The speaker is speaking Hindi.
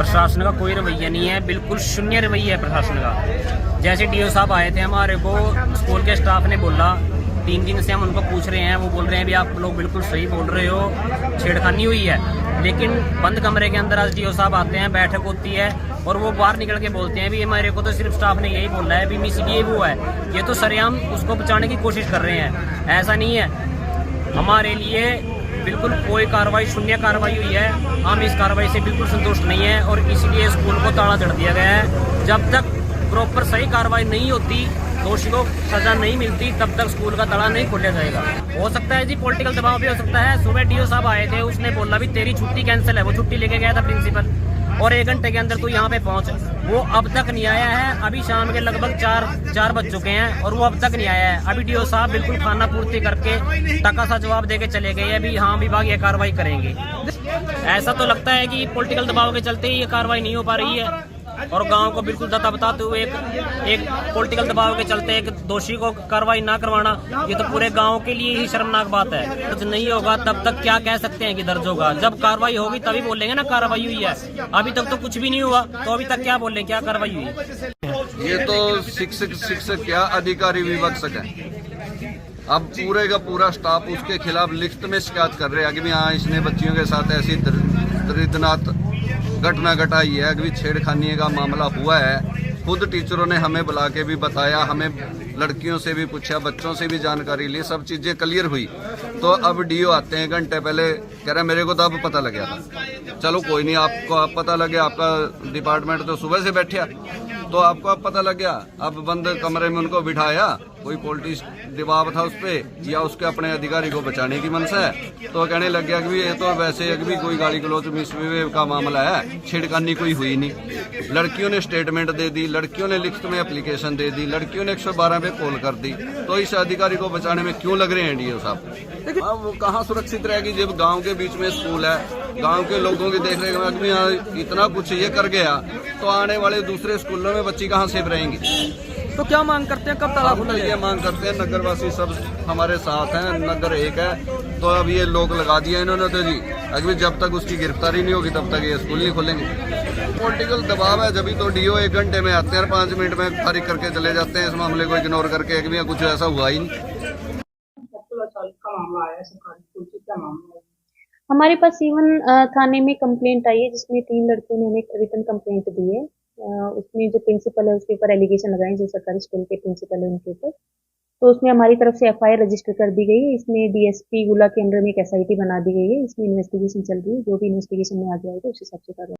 प्रशासन का कोई रवैया नहीं है, बिल्कुल शून्य रवैया है प्रशासन का। जैसे डीओ साहब आए थे हमारे को, स्कूल के स्टाफ ने बोला, 3 दिन से हम उनको पूछ रहे हैं, वो बोल रहे हैं भी आप लोग बिल्कुल सही बोल रहे हो, छेड़खानी हुई है। लेकिन बंद कमरे के अंदर आज डीओ साहब आते हैं, बैठक होती है और वो बाहर निकल के बोलते हैं भी हमारे को तो सिर्फ स्टाफ ने यही बोला है भी मिस ये वो है। ये तो सरेआम उसको बचाने की कोशिश कर रहे हैं, ऐसा नहीं है। हमारे लिए बिल्कुल कोई कार्रवाई, शून्य कार्रवाई हुई है। हम इस कार्रवाई से बिल्कुल संतुष्ट नहीं है और इसलिए स्कूल को ताला चढ़ दिया गया है। जब तक प्रॉपर सही कार्रवाई नहीं होती, दोषी को सजा नहीं मिलती, तब तक स्कूल का ताला नहीं खोला जाएगा। हो सकता है जी पॉलिटिकल दबाव भी हो सकता है। सुबह डीओ साहब आए थे, उसने बोला भी तेरी छुट्टी कैंसिल है, वो छुट्टी लेके गया था प्रिंसिपल, और 1 घंटे के अंदर तू यहाँ पे पहुंच। वो अब तक नहीं आया है। अभी शाम के लगभग 4 बज चुके हैं और वो अब तक नहीं आया है। अभी डीओ साहब बिल्कुल खाना पूर्ति करके टका सा जवाब देके चले गए अभी, हाँ विभाग ये कार्रवाई करेंगे। ऐसा तो लगता है कि पॉलिटिकल दबाव के चलते ही ये कार्रवाई नहीं हो पा रही है और गांव को बिल्कुल दता बताते हुए एक पॉलिटिकल दबाव के चलते एक दोषी को कार्रवाई ना करवाना, ये तो पूरे गांव के लिए ही शर्मनाक बात है। कुछ नहीं होगा तब तक क्या कह सकते हैं कि दर्ज होगा। जब कार्रवाई होगी तभी बोलेंगे ना कार्रवाई हुई है। अभी तक तो कुछ भी नहीं हुआ, तो अभी तक क्या बोलें क्या कार्रवाई हुई। ये तो शिक्षक क्या अधिकारी विभाग है। अब पूरे का पूरा स्टाफ उसके खिलाफ लिखित में शिकायत कर रहे हैं कि हाँ इसने बच्चियों के साथ ऐसी दर्दनाक घटना घटाई है, अभी छेड़खानी का मामला हुआ है। खुद टीचरों ने हमें बुला के भी बताया, हमें लड़कियों से भी पूछा, बच्चों से भी जानकारी ली, सब चीजें क्लियर हुई। तो अब डीओ आते हैं, घंटे पहले कह रहे मेरे को तो अब पता लग गया था। चलो कोई नहीं, आपको आप पता लगे, आपका डिपार्टमेंट तो सुबह से बैठा, तो आपको अब पता लग गया। अब बंद कमरे में उनको बिठाया, कोई पॉलिटिक्स दबाव था उस पर या उसके अपने अधिकारी को बचाने की मनसा है, तो कहने लग गया कि ये तो वैसे भी कोई गाली गलौज मिसबिहेव का मामला है, छेड़खानी कोई हुई नहीं। लड़कियों ने स्टेटमेंट दे दी, लड़कियों ने लिखित में एप्लीकेशन दे दी, लड़कियों ने 112 पे कॉल कर दी, तो इस अधिकारी को बचाने में क्यों लग रहे हैं डीओ साहब? अब वो कहाँ सुरक्षित रहेगी जब गाँव के बीच में स्कूल है, गाँव के लोगों की देख रेख में आदमी इतना कुछ ये कर गया, तो आने वाले दूसरे स्कूलों में बच्ची कहाँ सेफ रहेंगी? तो क्या मांग करते हैं, कब ताला खोला ये मांग करते हैं, नगरवासी सब हमारे साथ हैं, नगर एक है, तो अब ये लोग लगा दिया इन्होंने तो जी, अभी जब तक उसकी गिरफ्तारी नहीं होगी तब तक ये स्कूल नहीं खोलेंगे। पॉलिटिकल दबाव है, जब तो डीओ 1 घंटे में आते हैं और 5 मिनट में खारिज करके चले जाते हैं, इस मामले को इग्नोर करके कि कुछ ऐसा हुआ ही नहीं। हमारे पास इवन थाने में कंप्लेंट आई है जिसमें 3 लड़कियों ने हमें रिटन कंप्लेंट दी है। उसमें जो प्रिंसिपल है उसके ऊपर एलिगेशन लगाए, जो सरकारी स्कूल के प्रिंसिपल है उनके ऊपर, तो उसमें हमारी तरफ से एफआईआर रजिस्टर कर दी गई है। इसमें डीएसपी गुला के अंडर में एक एसआईटी बना दी गई है। इसमें इन्वेस्टिगेशन चल रही है, जो भी इन्वेस्टिगेशन में आ जाएगा उस हिसाब से कार्रवाई